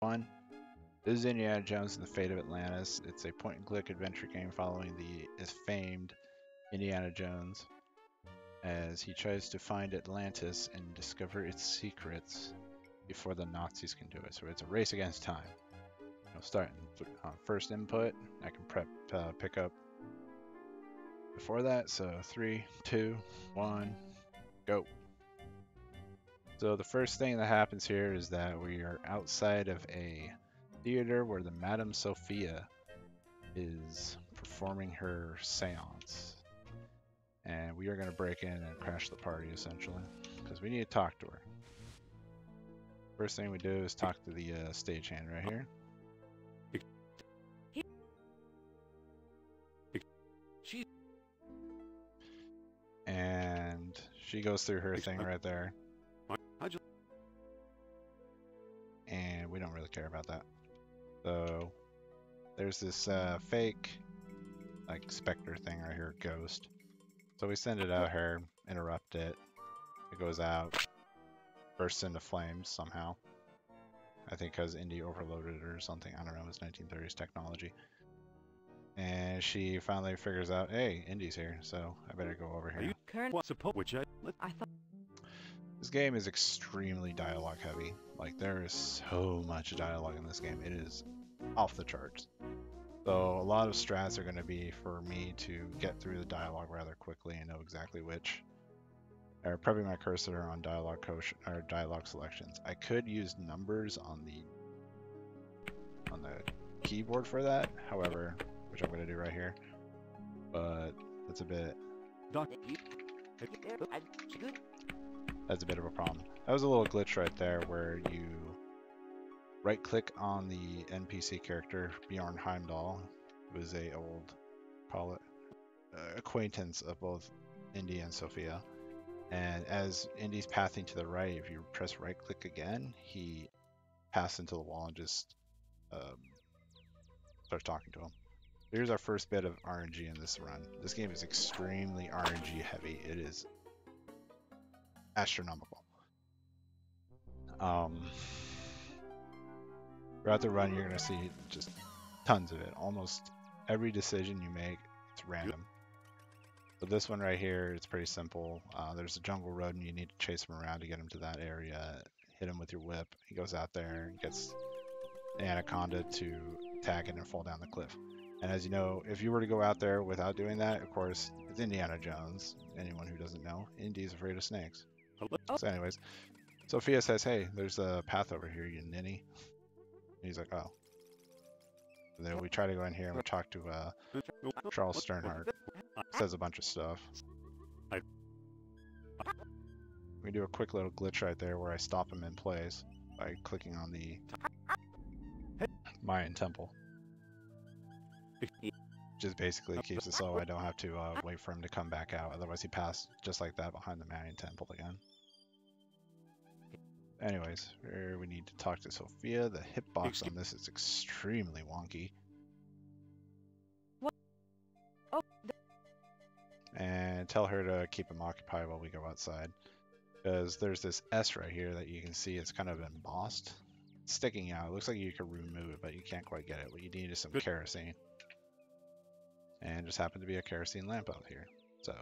One. This is Indiana Jones and the Fate of Atlantis. It's a point-and-click adventure game following the famed Indiana Jones as he tries to find Atlantis and discover its secrets before the Nazis can do it. So it's a race against time. I'll start first input. I can pick up before that. So 3, 2, 1, go. So the first thing that happens here is that we are outside of a theater where the Madame Sophia is performing her seance. And we are going to break in and crash the party, essentially, because we need to talk to her. First thing we do is talk to the stagehand right here. And she goes through her thing right there. And we don't really care about that. So there's this fake like specter thing right here, ghost. So we send it at her, interrupt it. It goes out, bursts into flames somehow. I think because Indy overloaded it or something. I don't know, it's 1930s technology. And she finally figures out, hey, Indy's here, so I better go over here. This game is extremely dialogue heavy. Like, there is so much dialogue in this game. It is off the charts. So a lot of strats are going to be for me to get through the dialogue rather quickly and know exactly which. Or prepping my cursor on dialogue selections. I could use numbers on the keyboard for that, however, which I'm going to do right here. But that's a bit of a problem. That was a little glitch right there where you right click on the NPC character, Bjorn Heimdall, who is a old, call it, acquaintance of both Indy and Sophia. And as Indy's pathing to the right, if you press right click again, he passes into the wall and just starts talking to him. Here's our first bit of RNG in this run. This game is extremely RNG heavy. It is astronomical. Throughout the run, you're going to see just tons of it. Almost every decision you make, it's random. So this one right here, it's pretty simple. There's a jungle road and you need to chase him around to get him to that area. Hit him with your whip. He goes out there and gets the anaconda to tag it and fall down the cliff. And as you know, if you were to go out there without doing that, of course, it's Indiana Jones. Anyone who doesn't know, Indy's afraid of snakes. So anyways, Sophia says, hey, there's a path over here, you ninny. And he's like, oh. And then we try to go in here and we talk to Charles Sternhardt. Says a bunch of stuff. We do a quick little glitch right there where I stop him in place by clicking on the Mayan temple. Just basically keeps it so I don't have to wait for him to come back out. Otherwise he passed just like that behind the Mayan temple again. Anyways, here we need to talk to Sophia. The hitbox on this is extremely wonky. And tell her to keep him occupied while we go outside. Because there's this S right here that you can see it's kind of embossed. It's sticking out. It looks like you could remove it, but you can't quite get it. What you need is some kerosene. And just happened to be a kerosene lamp out here. So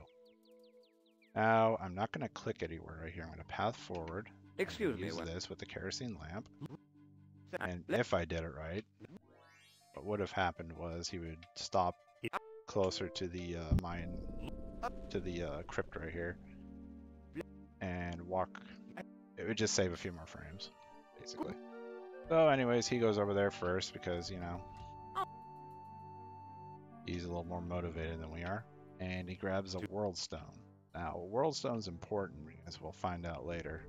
now I'm not going to click anywhere right here. I'm going to path forward. Excuse me. Use this with the kerosene lamp. And if I did it right, what would have happened was he would stop closer to the crypt right here and walk. It would just save a few more frames, basically. So anyways, he goes over there first because, you know, he's a little more motivated than we are. And he grabs a world stone. Now, a world stone's important, as we'll find out later.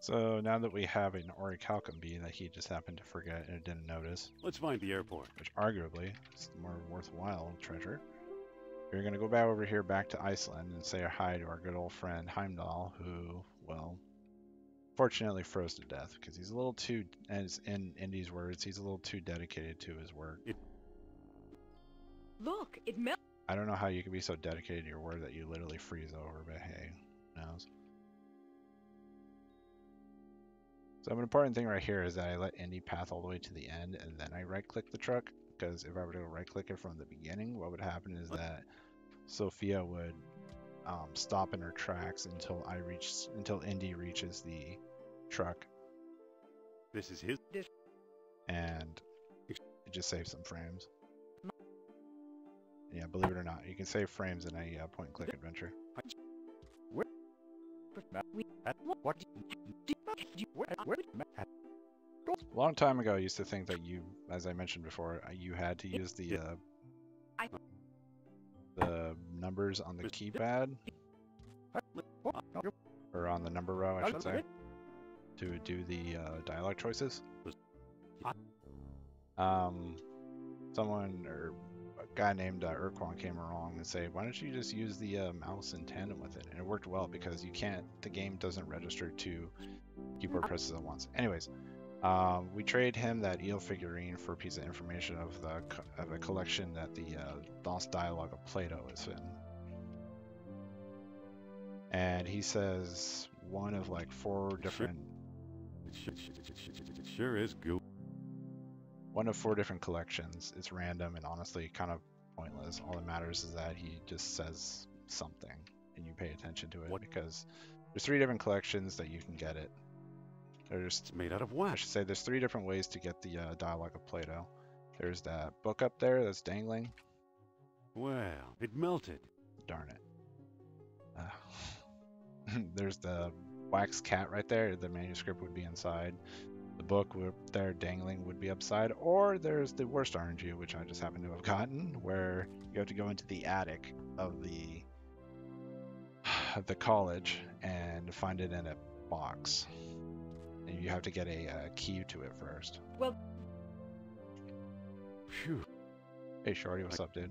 So now that we have an orichalcum bee that he just happened to forget and didn't notice. Let's find the airport. Which arguably is the more worthwhile treasure. We're going to go back over here back to Iceland and say hi to our good old friend Heimdall, who, well, fortunately froze to death because he's a little too, as in Indy's words, he's a little too dedicated to his work. Look, it melts. I don't know how you can be so dedicated to your word that you literally freeze over, but hey, who knows? So an important thing right here is that I let Indy path all the way to the end, and then I right-click the truck, because if I were to right-click it from the beginning, what would happen is that Sophia would stop in her tracks until Indy reaches the truck, This is his. and it just saves some frames. Yeah, believe it or not, you can save frames in a point-and-click adventure. A long time ago, I used to think that you, as I mentioned before, you had to use the numbers on the keypad, or on the number row, I should say, to do the dialogue choices. Someone or a guy named Urquan came along and said, "Why don't you just use the mouse in tandem with it?" And it worked well because the game doesn't register 2 keyboard presses at once. Anyways. We trade him that eel figurine for a piece of information of a collection that the Lost Dialogue of Plato is in. And he says one of like 4 different... It sure is good. One of 4 different collections. It's random and honestly kind of pointless. All that matters is that he just says something and you pay attention to it, because there's 3 different collections that you can get it. It's made out of I wax. should say there's 3 different ways to get the Dialogue of Plato. There's that book up there that's dangling. Well, it melted. Darn it. There's the wax cat right there. The manuscript would be inside. The book there dangling would be upside. Or there's the worst RNG, which I just happen to have gotten, where you have to go into the attic of the college and find it in a box. And you have to get a key to it first. Well, Phew. Hey Shorty, what's up, dude?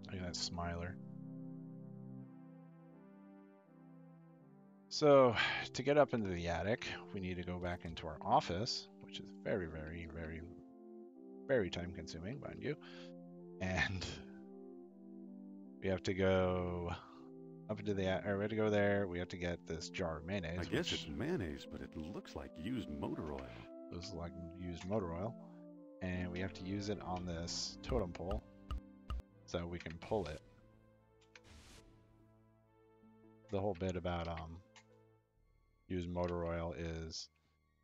Look at that smiler. So, to get up into the attic, we need to go back into our office, which is very, very, very, very time consuming, mind you. And we have to go up into the attic, or we have to go there, we have to get this jar of mayonnaise. I guess it's mayonnaise, but it looks like used motor oil. It was like used motor oil. And we have to use it on this totem pole so we can pull it. The whole bit about used motor oil is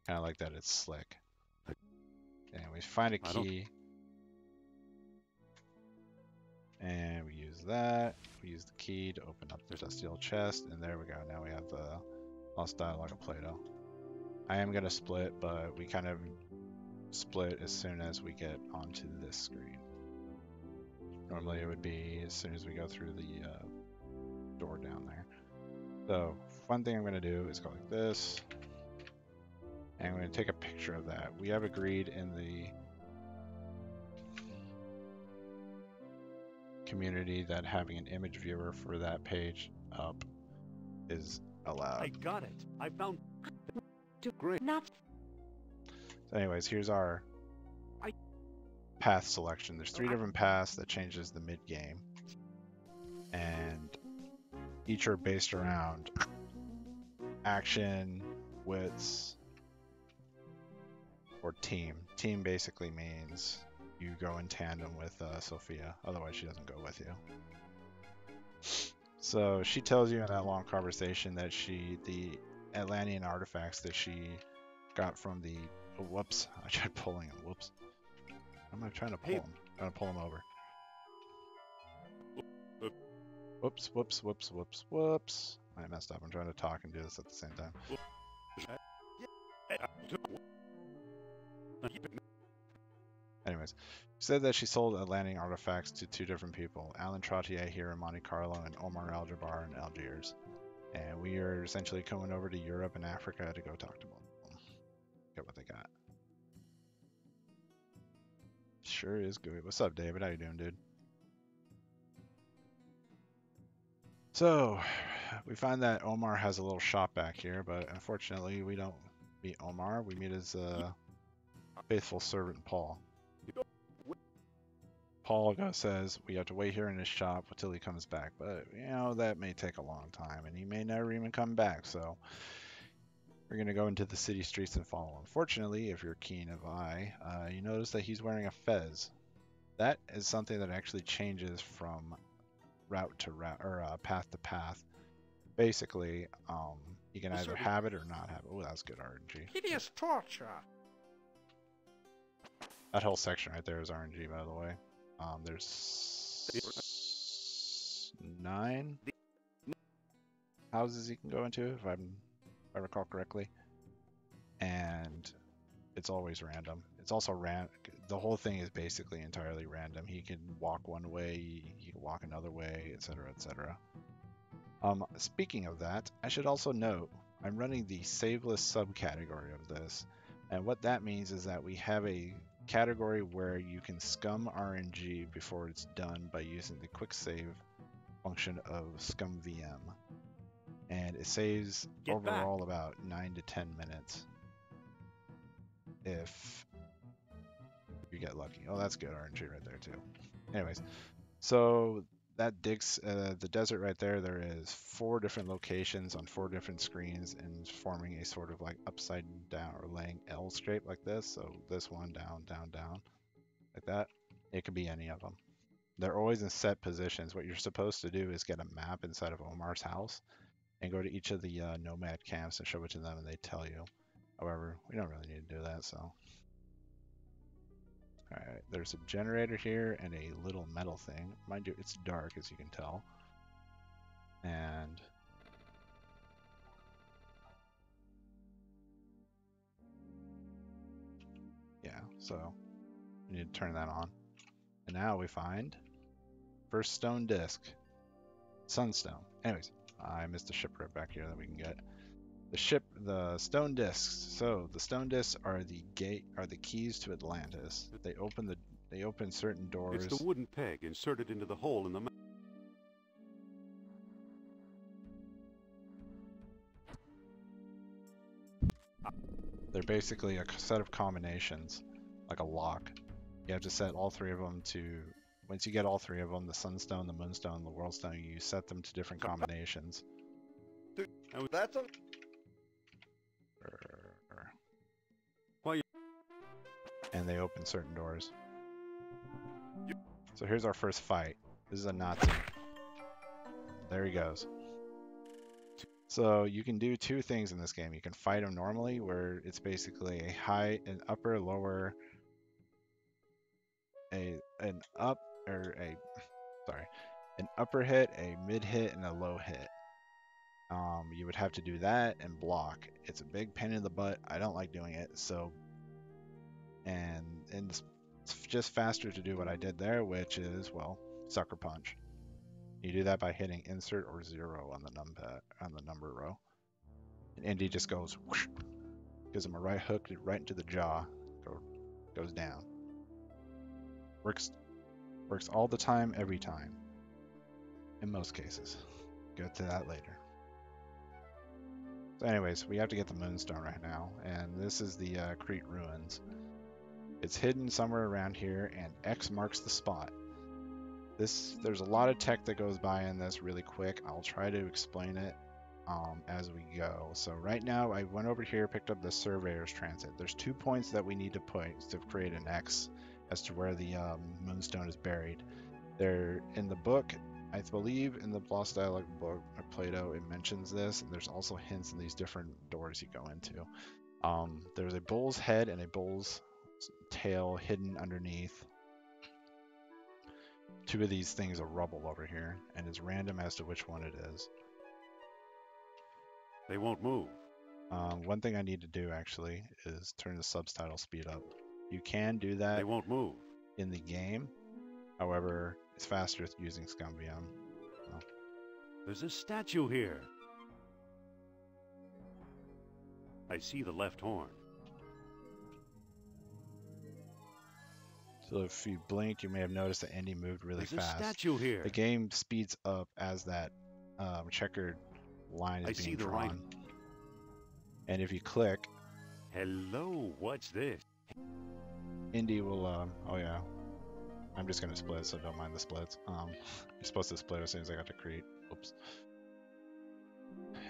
kind of like that, it's slick. And we find a key. And we use that. We use the key to open up the dusty old chest. And there we go. Now we have the Lost Dialogue of Plato. I am going to split, but we kind of split as soon as we get onto this screen. Normally it would be as soon as we go through the door down there. So, one thing I'm going to do is go like this. And I'm going to take a picture of that. We have agreed in the community that having an image viewer for that page up is allowed. I got it. I found. great. Not. So anyways, here's our path selection. There's 3 different paths that changes the mid-game. And each are based around action, wits, or team. Team basically means you go in tandem with Sophia, otherwise she doesn't go with you. So she tells you in that long conversation that the Atlantean artifacts that she got from the... Oh, whoops, I tried pulling him, whoops. How am I trying to pull him? I'm trying to pull him over. Whoops, whoops, whoops, whoops, whoops. I messed up. I'm trying to talk and do this at the same time. Anyways, she said that she sold Atlantean artifacts to 2 different people, Alan Trottier here in Monte Carlo and Omar Al-Jabbar in Algiers. And we are essentially coming over to Europe and Africa to go talk to them. Get what they got. Sure is good. What's up, David? How you doing, dude? So, we find that Omar has a little shop back here, but unfortunately we don't meet Omar. We meet his faithful servant, Paul. Paul says we have to wait here in his shop until he comes back, but you know that may take a long time, and he may never even come back. So we're gonna go into the city streets and follow him. Fortunately, if you're keen of eye, you notice that he's wearing a fez. That is something that actually changes from route to route or path to path. Basically, you can either have it or not have it. Oh, that's good RNG. Hideous torture. That whole section right there is RNG, by the way. There's 9 houses you can go into, if I recall correctly, and it's always random. It's also the whole thing is basically entirely random. He can walk one way, he can walk another way, etc., etc. Speaking of that, I should also note I'm running the Saveless subcategory of this, and what that means is that we have a category where you can scum RNG before it's done by using the quick save function of scum VM, and it saves overall about 9 to 10 minutes if you get lucky. Oh, that's good RNG right there too. Anyways, so that digs the desert right there. There is 4 different locations on 4 different screens and forming a sort of like upside down or laying L shape like this. So this one down, down, down, like that. It could be any of them. They're always in set positions. What you're supposed to do is get a map inside of Omar's house and go to each of the nomad camps and show it to them, and they tell you. However, we don't really need to do that, so. Alright, there's a generator here and a little metal thing. Mind you, it's dark, as you can tell. And yeah, so we need to turn that on. And now we find first stone disc, sunstone. Anyways, I missed a ship right back here that we can get. The stone discs. So the stone discs are the keys to Atlantis. They open certain doors. It's the wooden peg inserted into the hole in the map. They're basically a set of combinations, like a lock. You have to set all 3 of them to. Once you get all 3 of them, the sunstone, the moonstone, the worldstone, you set them to different combinations. That's a... And they open certain doors. So here's our first fight. This is a Nazi. There he goes. So you can do 2 things in this game. You can fight him normally, where it's basically an upper, lower, an upper hit, a mid hit, and a low hit. You would have to do that and block. It's a big pain in the butt. I don't like doing it. So, and it's just faster to do what I did there, which is, well, sucker punch. You do that by hitting insert or 0 on the numpad, on the number row. And Indy just goes whoosh, gives him a right hook right into the jaw, goes down. Works all the time, every time. In most cases. Get to that later. So anyways, we have to get the Moonstone right now, and this is the Crete Ruins. It's hidden somewhere around here, and X marks the spot. There's a lot of tech that goes by in this really quick. I'll try to explain it as we go. So right now, I went over here, picked up the Surveyor's Transit. There's 2 points that we need to put to create an X as to where the Moonstone is buried. They're in the book. I believe in the Lost Dialogue book by Plato, it mentions this, and there's also hints in these different doors you go into. There's a bull's head and a bull's tail hidden underneath 2 of these things of rubble over here, and it's random as to which one it is. They won't move. One thing I need to do actually is turn the subtitle speed up. You can do that. They won't move in the game. However, it's faster using ScumVM. Oh. There's a statue here. I see the left horn. So if you blink, you may have noticed that Indy moved really There's fast. A statue here. The game speeds up as that checkered line is being drawn. Right. And if you click, hello, what's this? Indy will, oh yeah, I'm just gonna split, so don't mind the splits. You're supposed to split as soon as I got to create. Oops.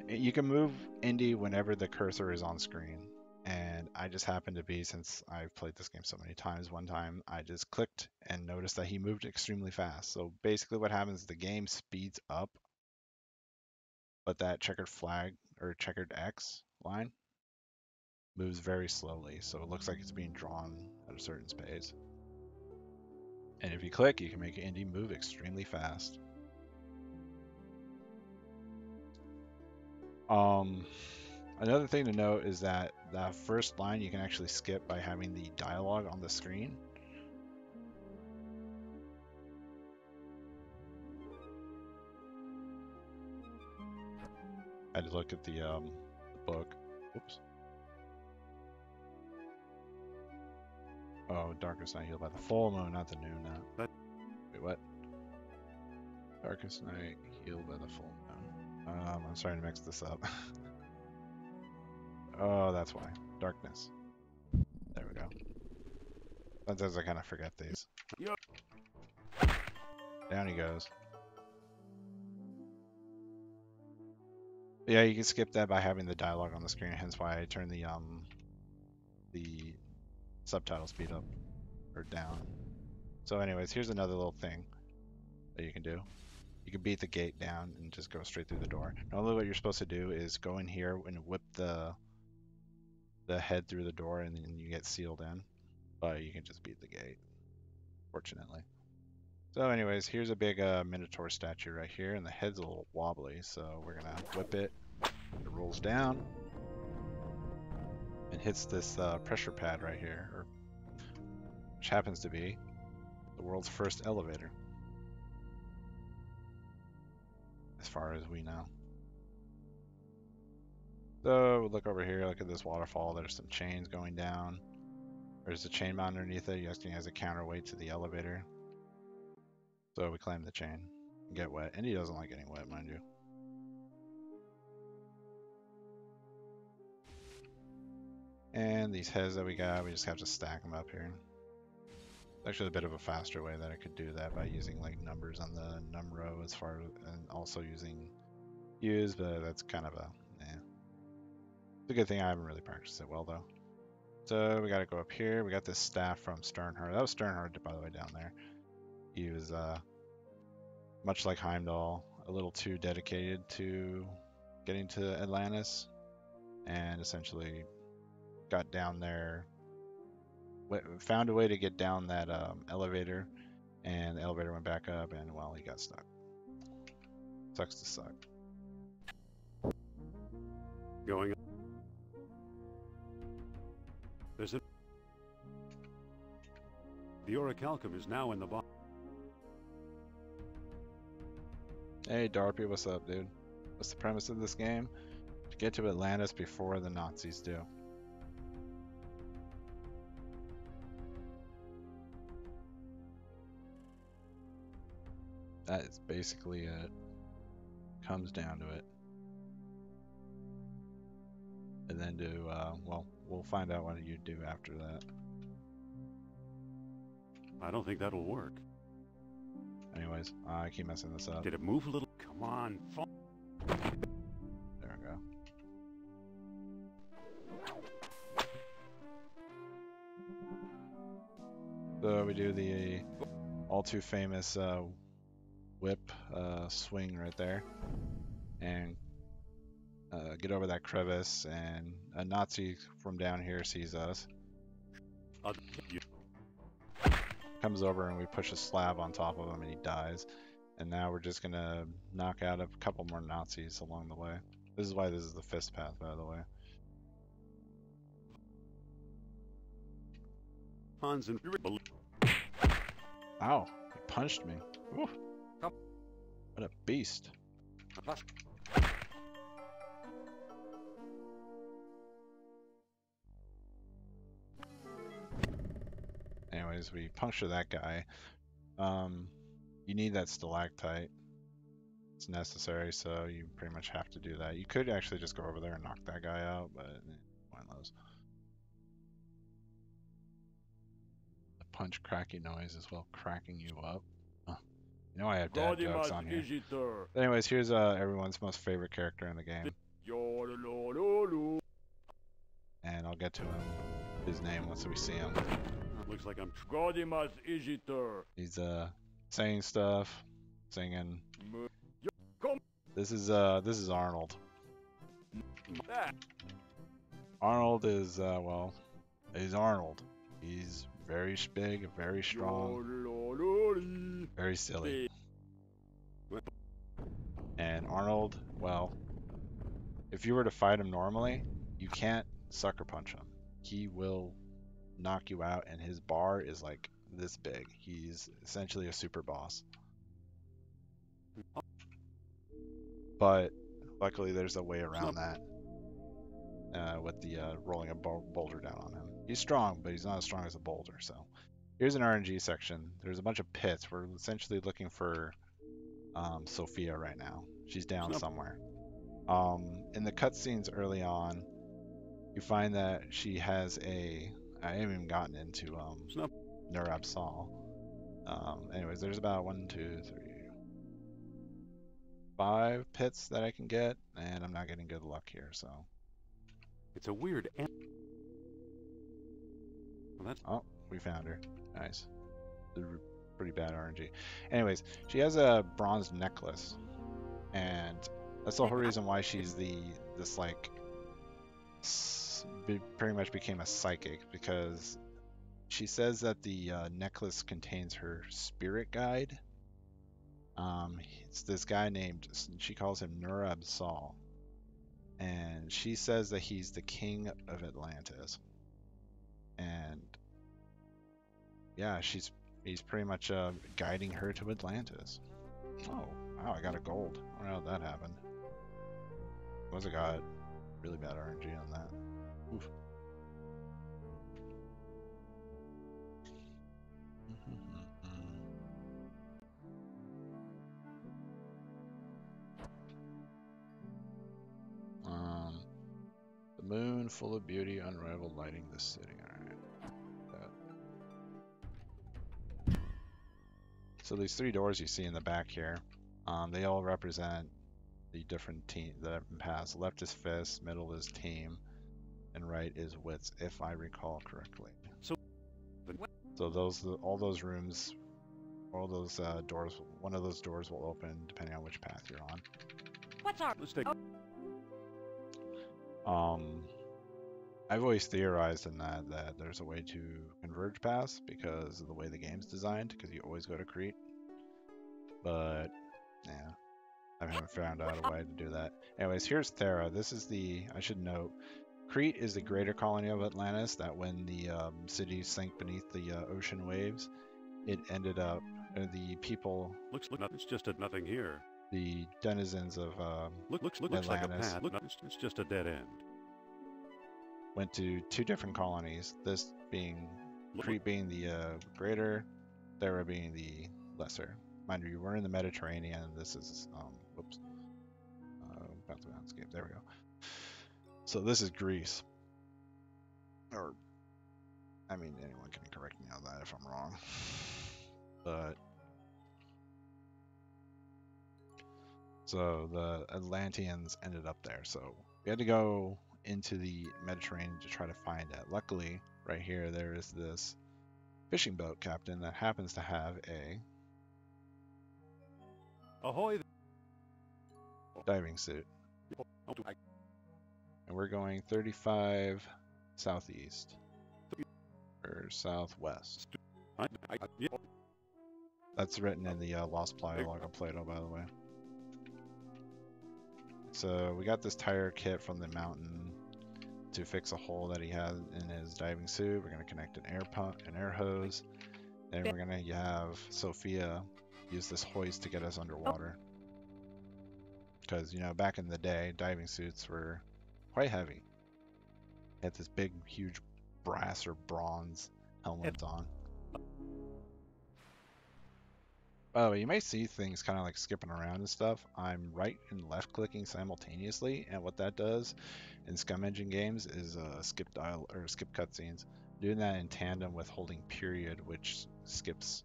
You can move Indy whenever the cursor is on screen. And I just happened to be, since I've played this game so many times, one time I just clicked and noticed that he moved extremely fast. So basically what happens is the game speeds up, but that checkered flag or checkered X line moves very slowly. So it looks like it's being drawn at a certain pace. And if you click, you can make Indy move extremely fast. Another thing to note is that that first line you can actually skip by having the dialogue on the screen. I had to look at the book. Oops. Oh, darkest night healed by the full moon, not the noon. Wait, what? Darkest night healed by the full moon. I'm starting to mix this up. Oh, that's why. Darkness. There we go. Sometimes I kind of forget these. Down he goes. Yeah, you can skip that by having the dialogue on the screen, hence why I turn the subtitle speed up or down. So anyways, here's another little thing that you can do. You can beat the gate down and just go straight through the door. Normally what you're supposed to do is go in here and whip the head through the door and then you get sealed in. But you can just beat the gate, fortunately. So anyways, here's a big Minotaur statue right here, and the head's a little wobbly, so we're gonna whip it. It rolls down and hits this pressure pad right here, which happens to be the world's first elevator, as far as we know. So we look over here, look at this waterfall. There's some chains going down. There's a chain mount underneath it, acting as a counterweight to the elevator. So we climb the chain and get wet. And he doesn't like getting wet, mind you. And these heads that we got, we just have to stack them up here. It's actually a bit of a faster way that I could do that by using like numbers on the num row as far as, and also using use, but that's kind of a, It's a good thing I haven't really practiced it well though. So we got to go up here. We got this staff from Sternhard. That was Sternhard, by the way, down there. He was, much like Heimdall, a little too dedicated to getting to Atlantis, and essentially got down there, found a way to get down that elevator, and the elevator went back up, and well, he got stuck. Sucks to suck. Going. There's a. The orichalcum is now in the box. Hey Darpy, what's up, dude? What's the premise of this game? To get to Atlantis before the Nazis do. That is basically it. Comes down to it. And then do, well, we'll find out what you do after that. I don't think that'll work. Anyways, I keep messing this up. Did it move a little? Come on. There we go. So we do the all too famous whip swing right there, and get over that crevice, and a Nazi from down here sees us, comes over, and we push a slab on top of him, and he dies. And now we're just gonna knock out a couple more Nazis along the way. This is why this is the fist path, by the way. Hans and Ow, he punched me. Ooh. What a beast. Anyways, we puncture that guy. You need that stalactite. It's necessary, so you pretty much have to do that. You could actually just go over there and knock that guy out, but pointless. The punch cracky noises while cracking you up. Huh. You know I have dad jokes on here. But anyways, here's everyone's most favorite character in the game. And I'll get to his name once we see him. Looks like I'm He's saying stuff, singing. This is Arnold. Arnold is well, he's Arnold. He's very big, very strong, very silly. And Arnold, well, if you were to fight him normally, you can't sucker punch him. He will knock you out, and his bar is like this big. He's essentially a super boss. But luckily there's a way around that with the rolling a boulder down on him. He's strong, but he's not as strong as a boulder. So here's an RNG section. There's a bunch of pits. We're essentially looking for Sophia right now. She's down somewhere. In the cutscenes early on, you find that she has a... I haven't even gotten into Nurab Sol. Anyways, there's about 5 pits that I can get, and I'm not getting good luck here, so... It's a weird end. Well, Oh, we found her. Nice. Pretty bad RNG. Anyways, she has a bronze necklace, and that's the whole reason why she's this like pretty much became a psychic, because she says that the necklace contains her spirit guide. It's this guy named, she calls him Nurab Sol, and she says that he's the king of Atlantis. And yeah, he's pretty much guiding her to Atlantis. Oh, wow, I got a gold. I don't know how that happened. Must have got really bad RNG on that. Oof. The moon, full of beauty, unrivaled, lighting the city. Alright. So these 3 doors you see in the back here, they all represent the different paths. Left is fist, middle is team, and right is wits, if I recall correctly. So all those rooms, all those doors, one of those doors will open depending on which path you're on. What's our... Let's take... I've always theorized in that there's a way to converge paths because of the way the game's designed, because you always go to Crete. But yeah, I haven't found out a way to do that. Anyways, here's Thera. This is I should note, Crete is the greater colony of Atlantis that when the city sank beneath the ocean waves, it ended up, the people... Looks it's just nothing here. The denizens of looks Atlantis, like a path. It's just a dead end. Went to 2 different colonies. This being Crete being the greater, Thera being the lesser. Mind you, we're in the Mediterranean. This is whoops, about the landscape. There we go. So this is Greece. Or, I mean, anyone can correct me on that if I'm wrong. But so the Atlanteans ended up there. So we had to go into the Mediterranean to try to find it. Luckily, right here, there is this fishing boat captain that happens to have a Ahoy! diving suit. And we're going 35 southeast or southwest. That's written in the Lost Log of Plato, by the way. So we got this tire kit from the mountain to fix a hole that he had in his diving suit. We're going to connect an air pump, an air hose, and we're going to have Sophia use this hoist to get us underwater. Because, you know, back in the day, diving suits were quite heavy. They had this big, huge brass or bronze helmet on. Oh, you may see things kind of like skipping around and stuff. I'm right and left clicking simultaneously, and what that does in Scum Engine games is skip dial or skip cutscenes. Doing that in tandem with holding period, which skips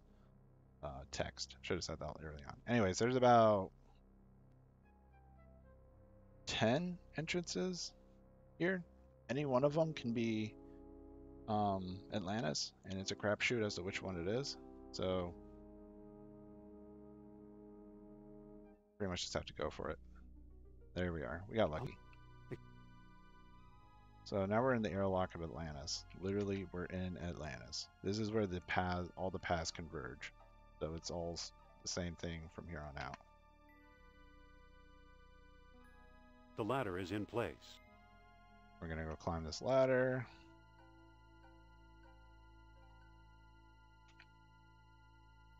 text. Should have said that early on. Anyways, there's about 10 entrances here. Any one of them can be Atlantis, and it's a crapshoot as to which one it is. So pretty much just have to go for it. There we are. We got lucky. So now we're in the airlock of Atlantis. Literally, we're in Atlantis. This is where the paths, all the paths converge. So it's all the same thing from here on out. The ladder is in place. We're gonna go climb this ladder.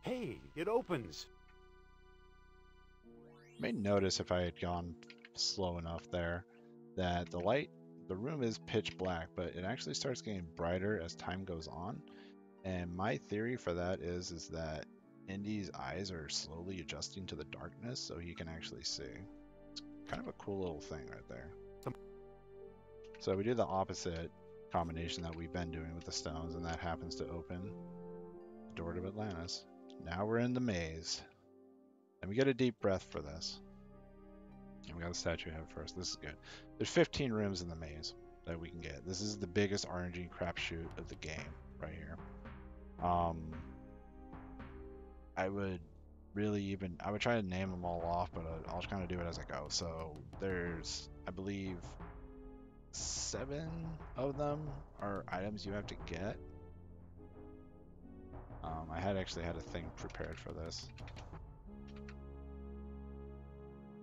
Hey, it opens. You may notice if I had gone slow enough there that the room is pitch black, but it actually starts getting brighter as time goes on. And my theory for that is that Indy's eyes are slowly adjusting to the darkness so he can actually see. It's kind of a cool little thing right there. So we do the opposite combination that we've been doing with the stones, and that happens to open the door to Atlantis. Now we're in the maze. And we get a deep breath for this. And we got the statue head first. This is good. There's 15 rooms in the maze that we can get. This is the biggest RNG crapshoot of the game right here. I would try to name them all off, but I'll kind of do it as I go. So there's, I believe, 7 of them are items you have to get. I had actually had a thing prepared for this.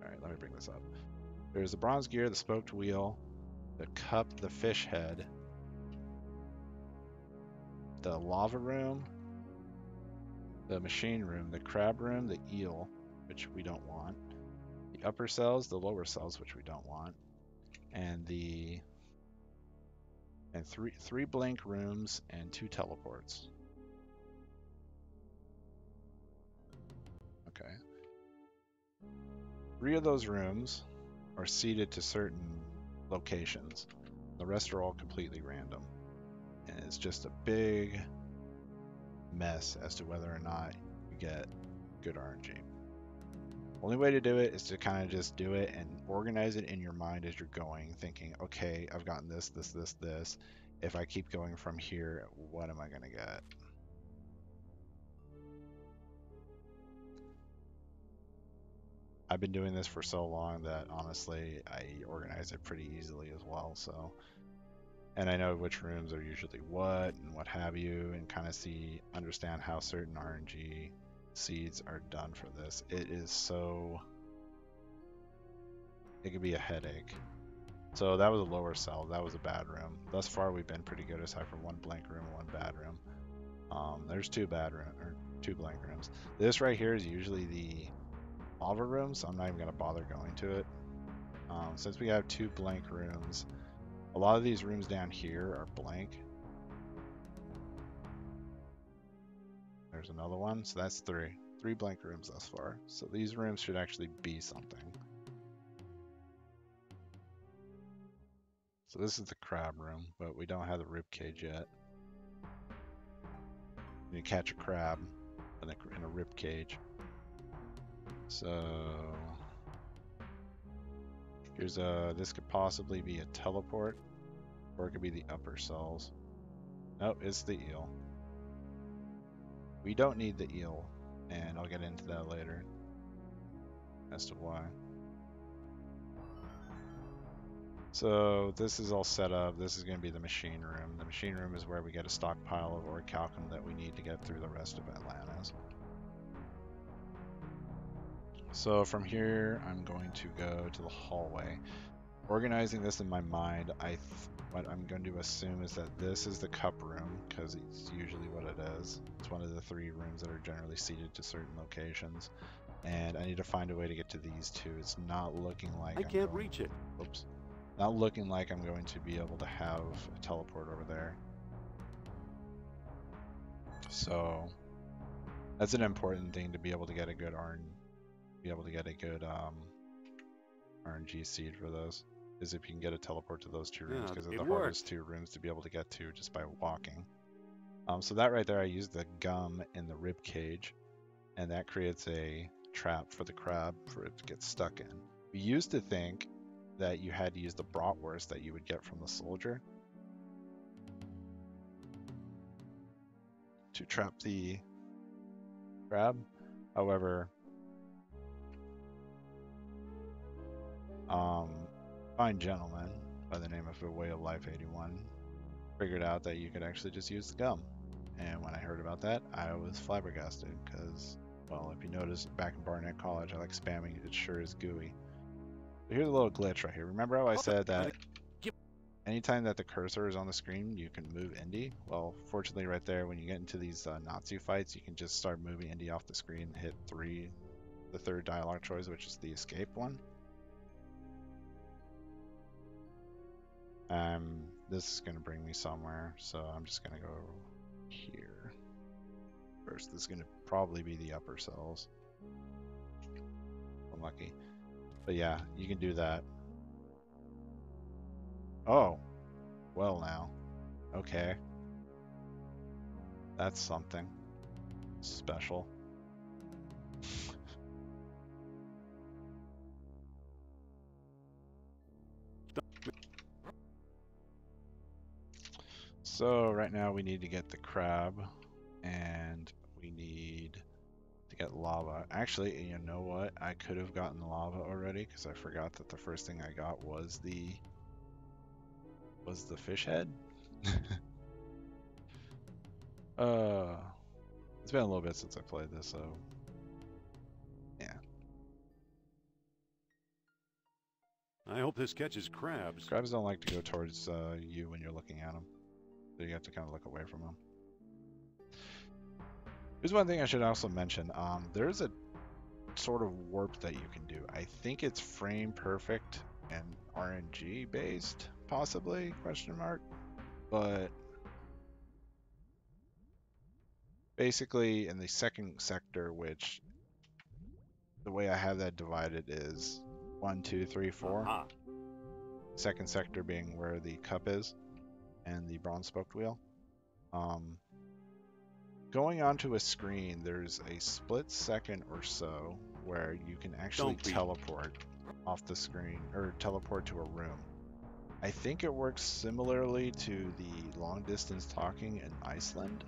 Alright, let me bring this up. There's the bronze gear, the spoked wheel, the cup, the fish head, the lava room, the machine room, the crab room, the eel, which we don't want, the upper cells, the lower cells, which we don't want, and three blink rooms and 2 teleports. Okay. 3 of those rooms are seated to certain locations. The rest are all completely random. And it's just a big mess as to whether or not you get good RNG. Only way to do it is to kind of just do it and organize it in your mind as you're going, thinking, okay, I've gotten this, this, this, this. If I keep going from here, what am I going to get? I've been doing this for so long that honestly, I organize it pretty easily as well. So, and I know which rooms are usually what and what have you, and kind of understand how certain RNG seeds are done for this. It could be a headache. So that was a lower cell. That was a bad room. Thus far, we've been pretty good aside from 1 blank room and 1 bad room. There's 2 blank rooms. This right here is usually the lava room, so I'm not even going to bother going to it. Since we have 2 blank rooms, a lot of these rooms down here are blank. There's another one, so that's 3 blank rooms thus far. So these rooms should actually be something. So this is the crab room, but we don't have the rib cage yet. You catch a crab in a rib cage. So here's this could possibly be a teleport, or it could be the upper cells. Nope, it's the eel. We don't need the eel, and I'll get into that later as to why. So this is all set up. This is going to be the machine room. The machine room is where we get a stockpile of orichalcum that we need to get through the rest of Atlantis. So from here, I'm going to go to the hallway. Organizing this in my mind, what I'm going to assume is that this is the cup room, because it's usually what it is. It's one of the 3 rooms that are generally seated to certain locations. And I need to find a way to get to these 2. It's not looking like I can't reach it. Oops. Not looking like I'm going to be able to have a teleport over there. So That's an important thing to be able to get a good RNG seed for those. Is if you can get a teleport to those two rooms, Yeah, because they're it the worked. hardest two rooms to be able to get to just by walking. So that right there, I used the gum in the rib cage, and that creates a trap for the crab for it to get stuck in. We used to think that you had to use the bratwurst that you would get from the soldier to trap the crab. However, fine gentleman by the name of A Way of Life 81 figured out that you could actually just use the gum. And when I heard about that, I was flabbergasted because, well, if you notice back in Barnett College, I like spamming it sure is gooey. But here's a little glitch right here. Remember how I said that anytime that the cursor is on the screen, you can move Indy? Well, fortunately right there, when you get into these Natsu fights, you can just start moving Indy off the screen and hit the third dialogue choice, which is the escape one. This is going to bring me somewhere, so I'm just going to go here. First, this is going to probably be the upper cells. I'm lucky. But yeah, you can do that. Oh, well now. Okay. That's something special. So right now we need to get the crab, and we need to get lava. Actually, you know what? I could have gotten lava already because I forgot that the first thing I got was the fish head. It's been a little bit since I played this, so yeah. I hope this catches crabs. Crabs don't like to go towards you when you're looking at them, so you have to kind of look away from them. There's one thing I should also mention. There's a sort of warp that you can do. I think it's frame perfect and RNG based, possibly, question mark. But basically in the second sector, which the way I have that divided is 1, 2, 3, 4. Aha. Second sector being where the cup is and the bronze spoked wheel. Going onto a screen, there's a split second or so where you can actually teleport off the screen, or teleport to a room. I think it works similarly to the long distance talking in Iceland,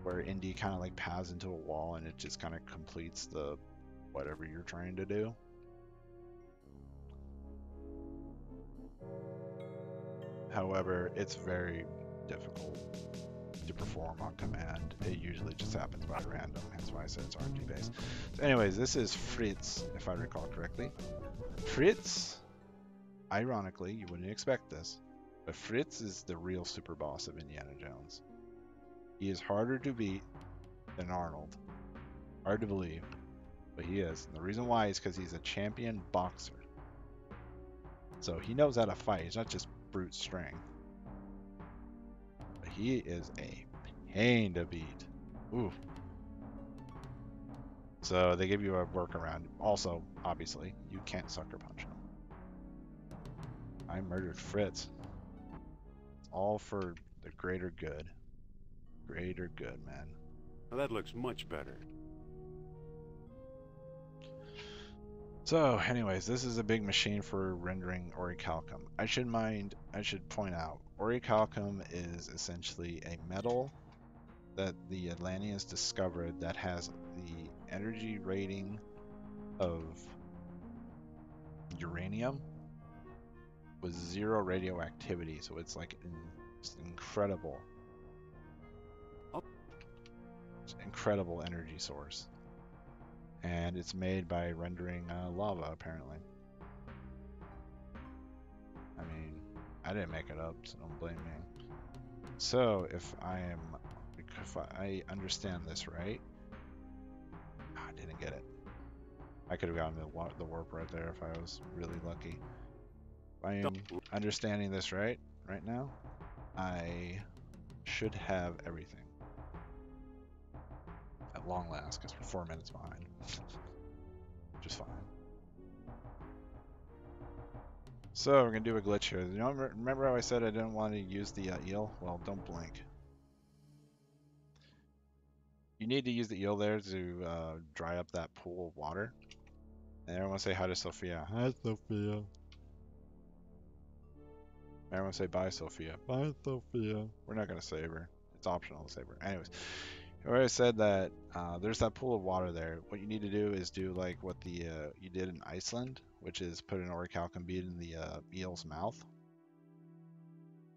where Indy kind of like paths into a wall and it just kind of completes the whatever you're trying to do. However, it's very difficult to perform on command. It usually just happens by random, hence why I said it's RNG based. So anyways, this is Fritz, if I recall correctly. Fritz, ironically, you wouldn't expect this, but Fritz is the real super boss of Indiana Jones. He is harder to beat than Arnold. Hard to believe, but he is. And the reason why is because he's a champion boxer. So he knows how to fight. He's not just brute strength. But he is a pain to beat. Ooh. So they give you a workaround. Also, obviously, you can't sucker punch him. I murdered Fritz. It's all for the greater good. Greater good, man. Now that looks much better. So, anyways, this is a big machine for rendering orichalcum. I should point out, orichalcum is essentially a metal that the Atlanteans discovered that has the energy rating of uranium with 0 radioactivity, so it's like just incredible energy source. And it's made by rendering lava, apparently. I mean, I didn't make it up, so don't blame me. So, if I understand this right, I didn't get it. I could have gotten the warp right there if I was really lucky. If I am understanding this right now, I should have everything. at long last, because we're 4 minutes behind. Which is fine. So we're gonna do a glitch here. You know, remember how I said I didn't want to use the eel? Well, don't blink. You need to use the eel there to dry up that pool of water. And everyone say hi to Sophia. Hi, Sophia. Everyone say bye, Sophia. Bye, Sophia. We're not gonna save her. It's optional to save her. Anyways, I already said that there's that pool of water there. What you need to do is do like what the you did in Iceland, which is put an orichalcum bead in the eel's mouth.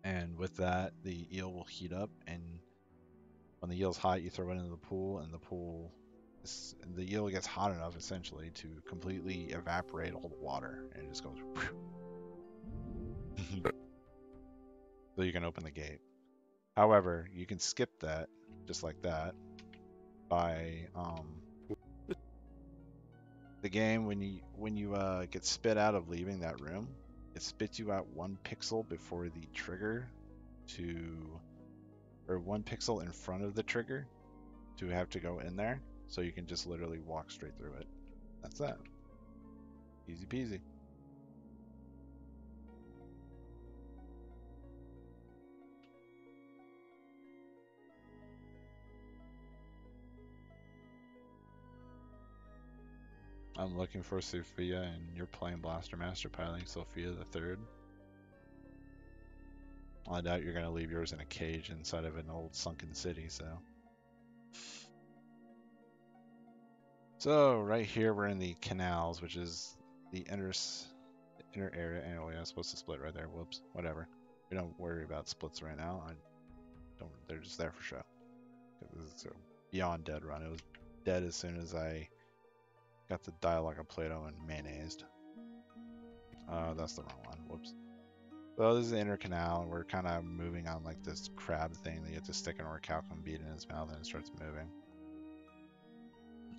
And with that, the eel will heat up, and when the eel's hot, you throw it into the pool, and the eel gets hot enough essentially to completely evaporate all the water, and it just goes. So you can open the gate. However, you can skip that just like that by the game when you get spit out of leaving that room, it spits you out 1 pixel before the trigger or 1 pixel in front of the trigger to have to go in there, so you can just literally walk straight through it. That's that. Easy peasy. I'm looking for Sophia, and you're playing Blaster Master piloting Sophia the Third. I doubt you're going to leave yours in a cage inside of an old sunken city, so. So, right here we're in the canals, which is the inner area. Anyway, I'm supposed to split right there. Whoops. Whatever. We don't worry about splits right now. They're just there for show. This is a beyond dead run. It was dead as soon as I got the dialogue of Plato and mayonnaised. That's the wrong one. Whoops. So this is the inner canal, and we're kind of moving on like this crab thing that you have to stick an orichalcum bead in his mouth and it starts moving.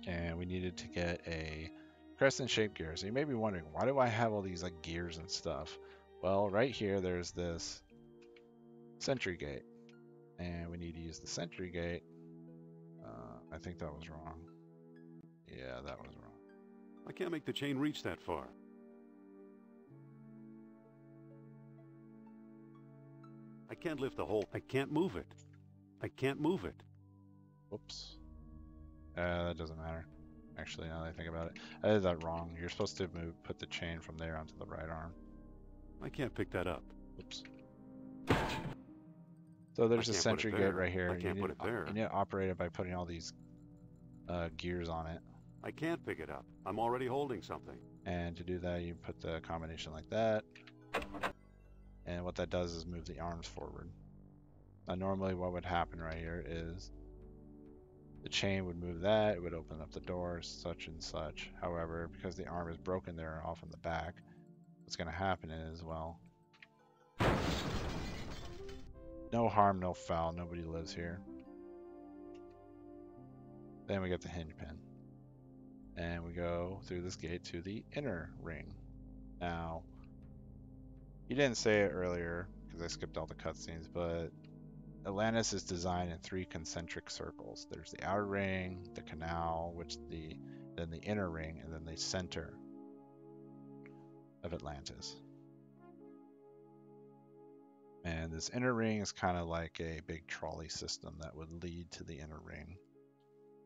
And we needed to get a crescent-shaped gear. So you may be wondering, why do I have all these like gears and stuff? Well, right here there's this sentry gate, and we need to use the sentry gate. I think that was wrong. Yeah, that was wrong. I can't make the chain reach that far. I can't lift the whole... I can't move it. I can't move it. Whoops. That doesn't matter. Actually, now that I think about it, I did that wrong. You're supposed to put the chain from there onto the right arm. I can't pick that up. Oops. So there's a sentry gate right here. I can't put it there. You need to operate it by putting all these gears on it. I can't pick it up. I'm already holding something. And to do that, you put the combination like that. And what that does is move the arms forward. Now, normally what would happen right here is the chain would move that, it would open up the door, such and such. However, because the arm is broken there off in the back, what's going to happen is, well, no harm, no foul, nobody lives here. Then we get the hinge pin. And we go through this gate to the inner ring. Now, you didn't say it earlier, because I skipped all the cutscenes, but Atlantis is designed in 3 concentric circles. There's the outer ring, the canal, then the inner ring, and then the center of Atlantis. And this inner ring is kind of like a big trolley system that would lead to the inner ring,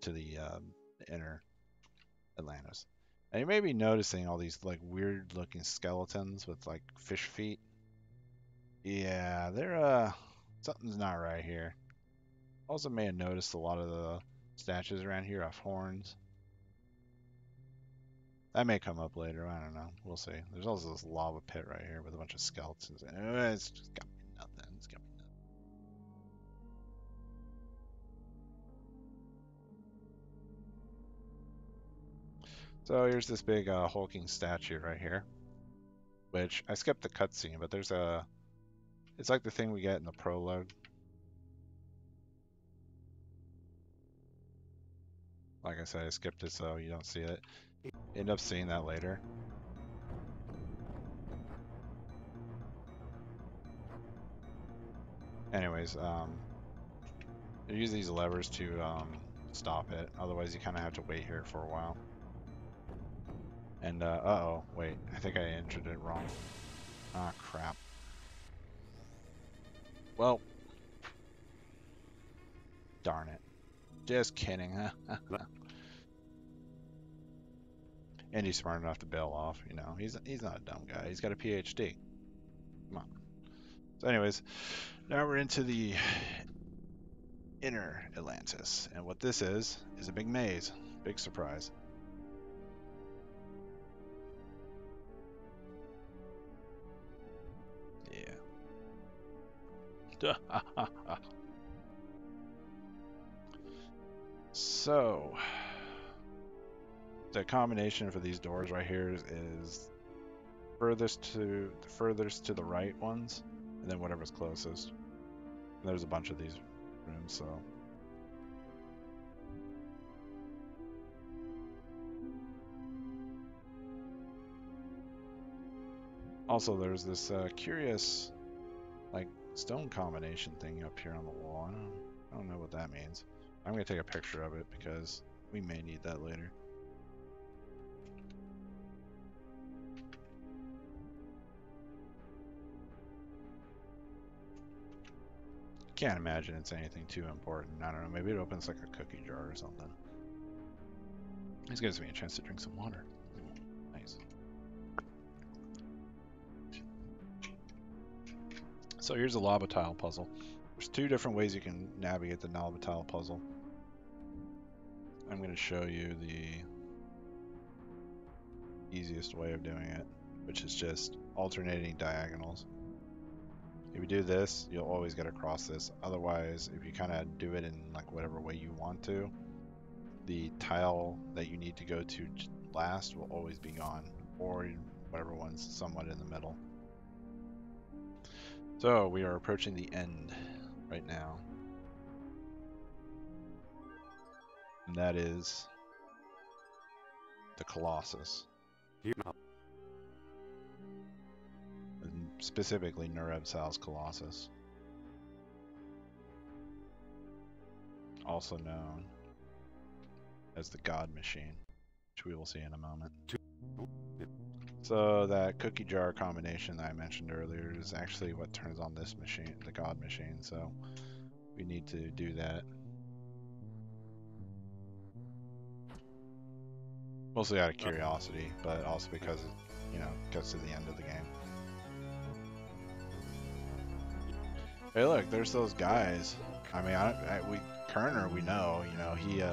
to the inner Atlantis. And you may be noticing all these like weird looking skeletons with like fish feet. Yeah, they're something's not right here. Also may have noticed a lot of the statues around here have horns. That may come up later, I don't know. We'll see. There's also this lava pit right here with a bunch of skeletons. It's just got me nothing. It's got me nothing. So here's this big hulking statue right here, which I skipped the cutscene, but there's a... It's like the thing we get in the prologue. Like I said, I skipped it so you don't see it. You end up seeing that later. Anyways, you use these levers to stop it. Otherwise, you kind of have to wait here for a while. And, uh-oh, wait, I think I entered it wrong. Ah, crap. Well, darn it. Just kidding, huh? And he's smart enough to bail off, you know. He's not a dumb guy. He's got a PhD. Come on. So anyways, now we're into the inner Atlantis. And what this is a big maze. Big surprise. Yeah. So, the combination for these doors right here is furthest to the right ones, and then whatever's closest. And there's a bunch of these rooms, so. Also, there's this curious, like, stone combination thing up here on the wall. I don't know what that means. I'm gonna take a picture of it because we may need that later. Can't imagine it's anything too important. I don't know, maybe it opens like a cookie jar or something. This gives me a chance to drink some water. Nice. So here's a lava tile puzzle. There's two different ways you can navigate the lava tile puzzle. I'm going to show you the easiest way of doing it, which is just alternating diagonals. If you do this, you'll always get across this. Otherwise, if you kind of do it in like whatever way you want to, the tile that you need to go to last will always be gone, or whatever one's somewhat in the middle. So we are approaching the end right now. And that is the Colossus. And specifically Nurebsal's Colossus. Also known as the God Machine, which we will see in a moment. So that cookie jar combination that I mentioned earlier is actually what turns on this machine, the God Machine, so we need to do that. Mostly out of curiosity, but also because it, you know, gets to the end of the game. Hey look, there's those guys. I mean, Kerner, we know, you know, he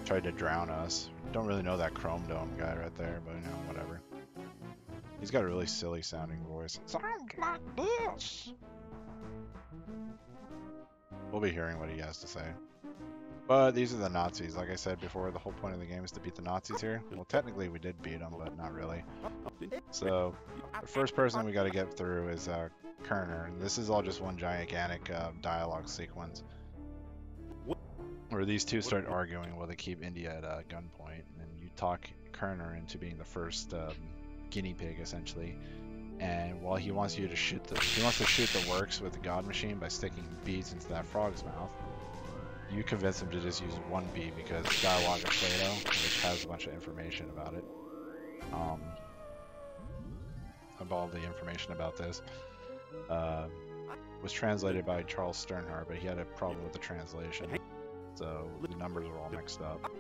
tried to drown us. Don't really know that Chrome Dome guy right there, but you know, whatever. He's got a really silly sounding voice. It sounds like this. We'll be hearing what he has to say. But these are the Nazis. Like I said before, the whole point of the game is to beat the Nazis here. Well, technically we did beat them, but not really. So, the first person we got to get through is Kerner. And this is all just one gigantic dialogue sequence where these two start arguing while they keep India at gunpoint, and you talk Kerner into being the first guinea pig, essentially. And while he wants you to shoot the works with the God Machine by sticking beads into that frog's mouth, you convince him to just use one bead because Dialogue of Plato, which has a bunch of information about it, all the information about this, was translated by Charles Sternhardt, but he had a problem with the translation, so the numbers were all mixed up.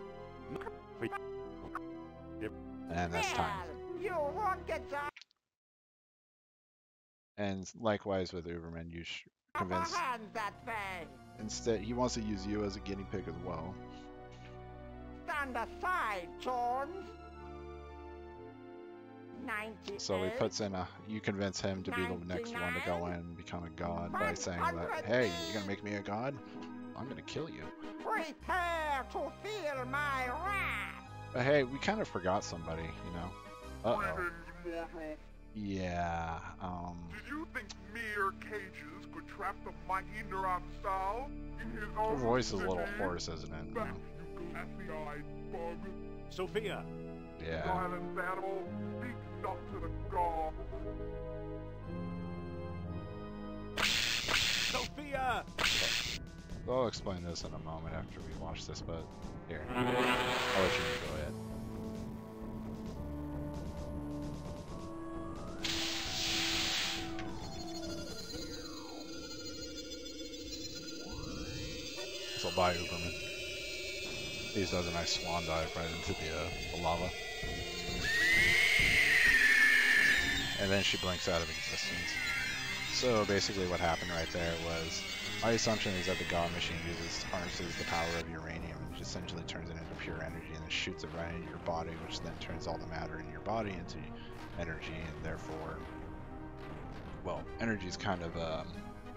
And that's time. And likewise with Uberman, you convince. Instead, he wants to use you as a guinea pig as well. Stand aside, Jones. So he puts in you convince him to be the next one to go in and become a god by saying that, hey, you're gonna make me a god? I'm gonna kill you. Prepare to feel my wrath. But hey, we kind of forgot somebody, you know. Uh-oh. Yeah, Do you think mere cages could trap the mighty Nurebsal in his own her voice is a little city? hoarse, isn't it? You know? You glassy-eyed bug. Sophia! Yeah. Silence, animal. Speak not to the gods. Sophia! So I'll explain this in a moment after we watch this, but here, I'll let you go ahead. So bye, Uberman. He does a nice swan dive right into the lava. And then she blinks out of existence. So basically what happened right there was, my assumption is that the God Machine harnesses the power of uranium and essentially turns it into pure energy and then shoots it right into your body, which then turns all the matter in your body into energy, and therefore, well, energy is kind of,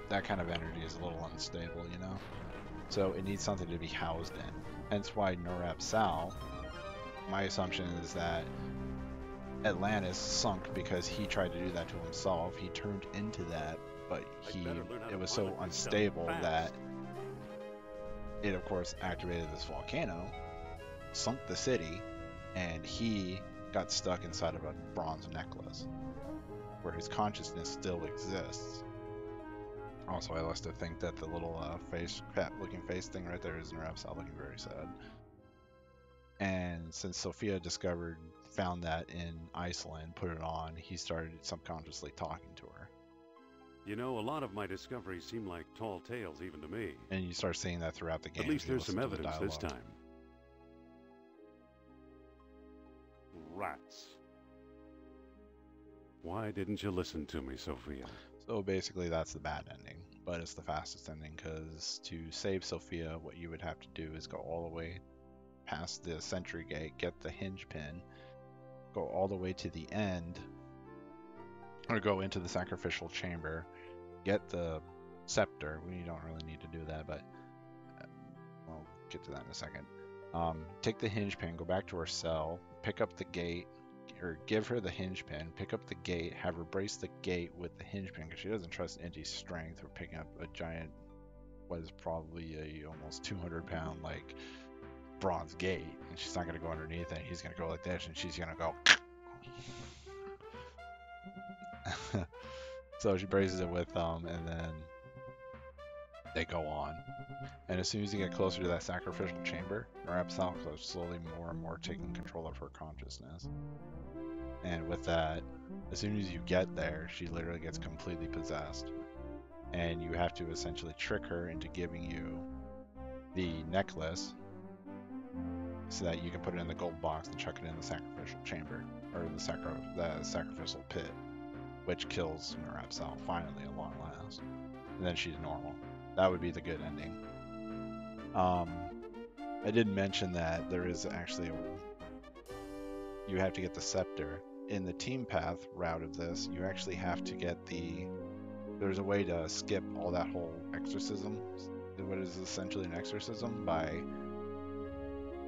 that kind of energy is a little unstable, you know? So it needs something to be housed in. Hence why Norab Sal, my assumption is that Atlantis sunk because he tried to do that to himself. He turned into that, but it was so unstable that it, of course, activated this volcano, sunk the city, and he got stuck inside of a bronze necklace where his consciousness still exists. Also, I like to think that the little cat-looking face thing right there is Norab Sal looking very sad. And since Sophia found that in Iceland, put it on, he started subconsciously talking to her. You know, a lot of my discoveries seem like tall tales even to me. And you start seeing that throughout the game. At least there's some evidence this time. Rats. Why didn't you listen to me, Sophia? So basically that's the bad ending, but it's the fastest ending, because to save Sophia, what you would have to do is go all the way past the sentry gate, get the hinge pin, go all the way to the end, or go into the sacrificial chamber, get the scepter. We don't really need to do that, but we'll get to that in a second. Take the hinge pin, go back to her cell, pick up the gate, or give her the hinge pin, pick up the gate, have her brace the gate with the hinge pin, because she doesn't trust Indy's strength for picking up a giant, what is probably a almost 200-pound like bronze gate, and she's not going to go underneath it. He's going to go like this, and she's going to go. So she braces it with them, and then they go on. And as soon as you get closer to that sacrificial chamber, Norab Sal is slowly more and more taking control of her consciousness. And with that, as soon as you get there, she literally gets completely possessed. And you have to essentially trick her into giving you the necklace so that you can put it in the gold box and chuck it in the sacrificial chamber, or the sacrificial pit, which kills Norab Sal finally at long last. And then she's normal. That would be the good ending. I did mention that there is actually you have to get the scepter. In the team path route of this, you actually have to get there's a way to skip all that whole exorcism, what is essentially an exorcism, by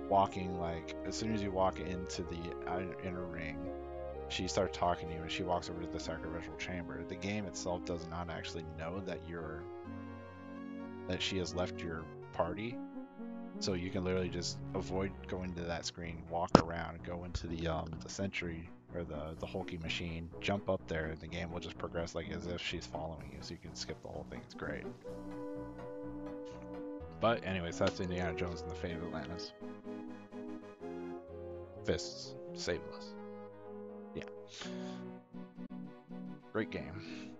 walking, like, as soon as you walk into the inner ring, she starts talking to you, and she walks over to the sacrificial chamber. The game itself does not actually know that she has left your party, so you can literally just avoid going to that screen, walk around, go into the sentry or the hulky machine, jump up there, and the game will just progress like as if she's following you, so you can skip the whole thing. It's great. But anyways, that's Indiana Jones and the Fate of Atlantis. Fists, Saveless. Yeah. Great game.